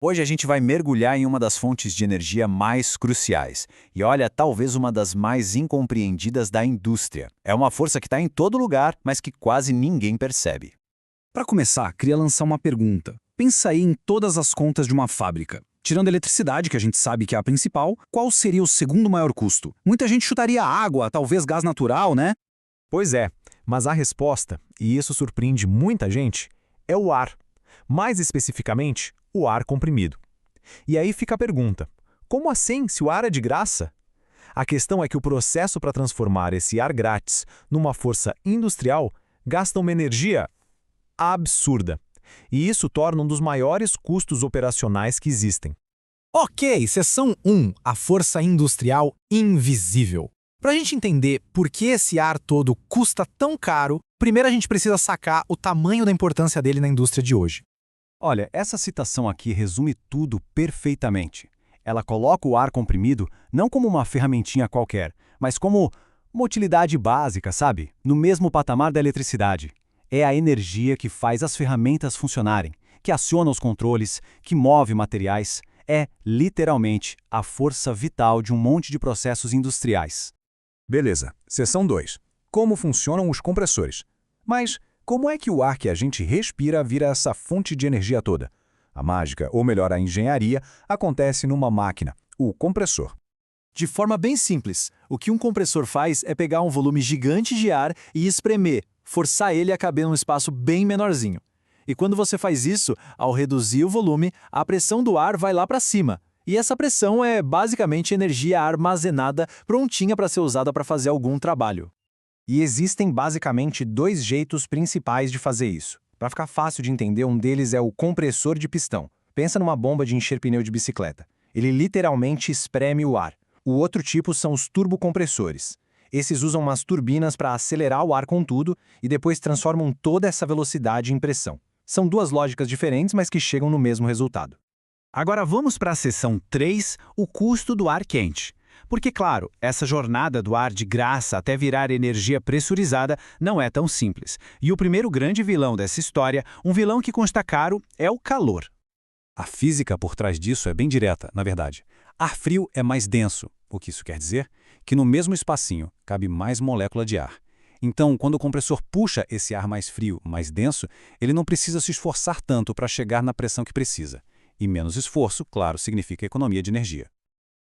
Hoje a gente vai mergulhar em uma das fontes de energia mais cruciais. E olha, talvez uma das mais incompreendidas da indústria. É uma força que está em todo lugar, mas que quase ninguém percebe. Para começar, queria lançar uma pergunta. Pensa aí em todas as contas de uma fábrica. Tirando a eletricidade, que a gente sabe que é a principal, qual seria o segundo maior custo? Muita gente chutaria água, talvez gás natural, né? Pois é, mas a resposta, e isso surpreende muita gente, é o ar. Mais especificamente, o ar comprimido. E aí fica a pergunta: como assim, se o ar é de graça? A questão é que o processo para transformar esse ar grátis numa força industrial gasta uma energia absurda. E isso torna um dos maiores custos operacionais que existem. Ok, seção 1, a força industrial invisível. Para a gente entender por que esse ar todo custa tão caro, primeiro a gente precisa sacar o tamanho da importância dele na indústria de hoje. Olha, essa citação aqui resume tudo perfeitamente. Ela coloca o ar comprimido não como uma ferramentinha qualquer, mas como uma utilidade básica, sabe? No mesmo patamar da eletricidade. É a energia que faz as ferramentas funcionarem, que aciona os controles, que move materiais. É, literalmente, a força vital de um monte de processos industriais. Beleza, seção 2. Como funcionam os compressores? Mas como é que o ar que a gente respira vira essa fonte de energia toda? A mágica, ou melhor, a engenharia, acontece numa máquina, o compressor. De forma bem simples, o que um compressor faz é pegar um volume gigante de ar e espremer, forçar ele a caber num espaço bem menorzinho. E quando você faz isso, ao reduzir o volume, a pressão do ar vai lá para cima. E essa pressão é basicamente energia armazenada prontinha para ser usada para fazer algum trabalho. E existem basicamente dois jeitos principais de fazer isso. Para ficar fácil de entender, um deles é o compressor de pistão. Pensa numa bomba de encher pneu de bicicleta. Ele literalmente espreme o ar. O outro tipo são os turbocompressores. Esses usam umas turbinas para acelerar o ar com tudo e depois transformam toda essa velocidade em pressão. São duas lógicas diferentes, mas que chegam no mesmo resultado. Agora vamos para a seção 3, o custo do ar quente. Porque, claro, essa jornada do ar de graça até virar energia pressurizada não é tão simples. E o primeiro grande vilão dessa história, um vilão que custa caro, é o calor. A física por trás disso é bem direta, na verdade. Ar frio é mais denso. O que isso quer dizer? Que no mesmo espacinho cabe mais molécula de ar. Então, quando o compressor puxa esse ar mais frio, mais denso, ele não precisa se esforçar tanto para chegar na pressão que precisa. E menos esforço, claro, significa economia de energia.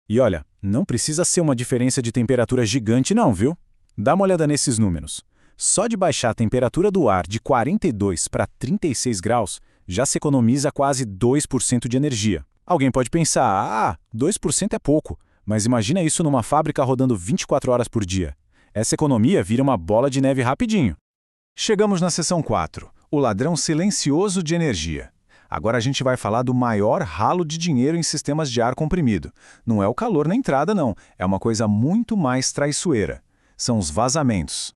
E olha, não precisa ser uma diferença de temperatura gigante não, viu? Dá uma olhada nesses números. Só de baixar a temperatura do ar de 42 para 36 graus, já se economiza quase 2% de energia. Alguém pode pensar, 2% é pouco, mas imagina isso numa fábrica rodando 24 horas por dia. Essa economia vira uma bola de neve rapidinho. Chegamos na seção 4, o ladrão silencioso de energia. Agora a gente vai falar do maior ralo de dinheiro em sistemas de ar comprimido. Não é o calor na entrada, não. É uma coisa muito mais traiçoeira. São os vazamentos.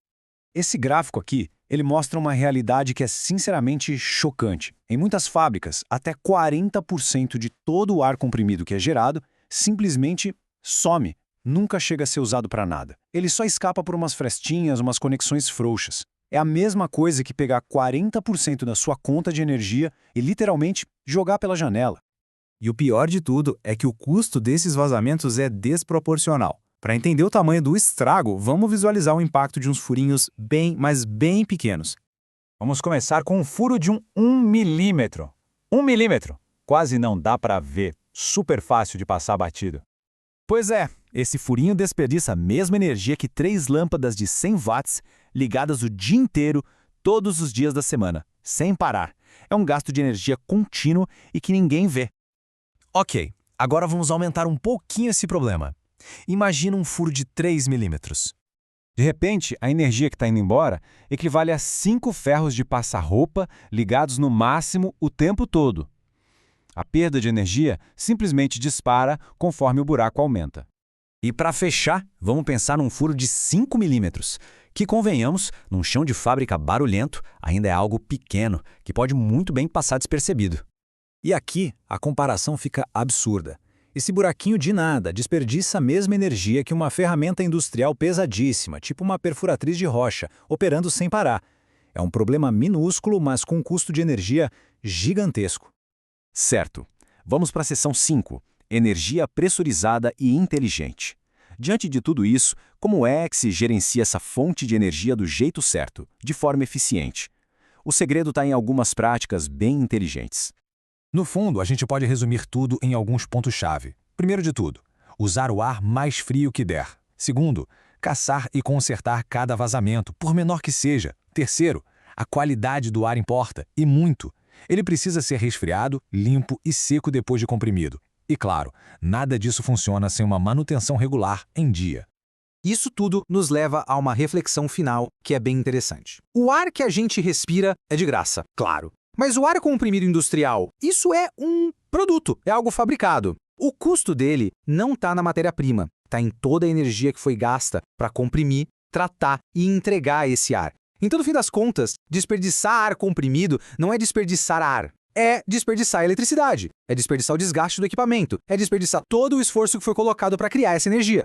Esse gráfico aqui, ele mostra uma realidade que é sinceramente chocante. Em muitas fábricas, até 40% de todo o ar comprimido que é gerado simplesmente some. Nunca chega a ser usado para nada. Ele só escapa por umas frestinhas, umas conexões frouxas. É a mesma coisa que pegar 40% da sua conta de energia e literalmente jogar pela janela. E o pior de tudo é que o custo desses vazamentos é desproporcional. Para entender o tamanho do estrago, vamos visualizar o impacto de uns furinhos bem, mas bem pequenos. Vamos começar com um furo de 1 milímetro. 1 milímetro. Quase não dá para ver. Super fácil de passar batido. Pois é, esse furinho desperdiça a mesma energia que 3 lâmpadas de 100 watts ligadas o dia inteiro, todos os dias da semana, sem parar. É um gasto de energia contínuo e que ninguém vê. Ok, agora vamos aumentar um pouquinho esse problema. Imagina um furo de 3 milímetros. De repente, a energia que está indo embora equivale a 5 ferros de passar-roupa ligados no máximo o tempo todo. A perda de energia simplesmente dispara conforme o buraco aumenta. E para fechar, vamos pensar num furo de 5 milímetros, que, convenhamos, num chão de fábrica barulhento, ainda é algo pequeno, que pode muito bem passar despercebido. E aqui, a comparação fica absurda. Esse buraquinho de nada desperdiça a mesma energia que uma ferramenta industrial pesadíssima, tipo uma perfuratriz de rocha, operando sem parar. É um problema minúsculo, mas com um custo de energia gigantesco. Certo. Vamos para a seção 5, energia pressurizada e inteligente. Diante de tudo isso, como é que se gerencia essa fonte de energia do jeito certo, de forma eficiente? O segredo está em algumas práticas bem inteligentes. No fundo, a gente pode resumir tudo em alguns pontos-chave. Primeiro de tudo, usar o ar mais frio que der. Segundo, caçar e consertar cada vazamento, por menor que seja. Terceiro, a qualidade do ar importa, e muito. Ele precisa ser resfriado, limpo e seco depois de comprimido. E claro, nada disso funciona sem uma manutenção regular em dia. Isso tudo nos leva a uma reflexão final que é bem interessante. O ar que a gente respira é de graça, claro. Mas o ar comprimido industrial, isso é um produto, é algo fabricado. O custo dele não está na matéria-prima, está em toda a energia que foi gasta para comprimir, tratar e entregar esse ar. Então, no fim das contas, desperdiçar ar comprimido não é desperdiçar ar. É desperdiçar eletricidade, é desperdiçar o desgaste do equipamento, é desperdiçar todo o esforço que foi colocado para criar essa energia.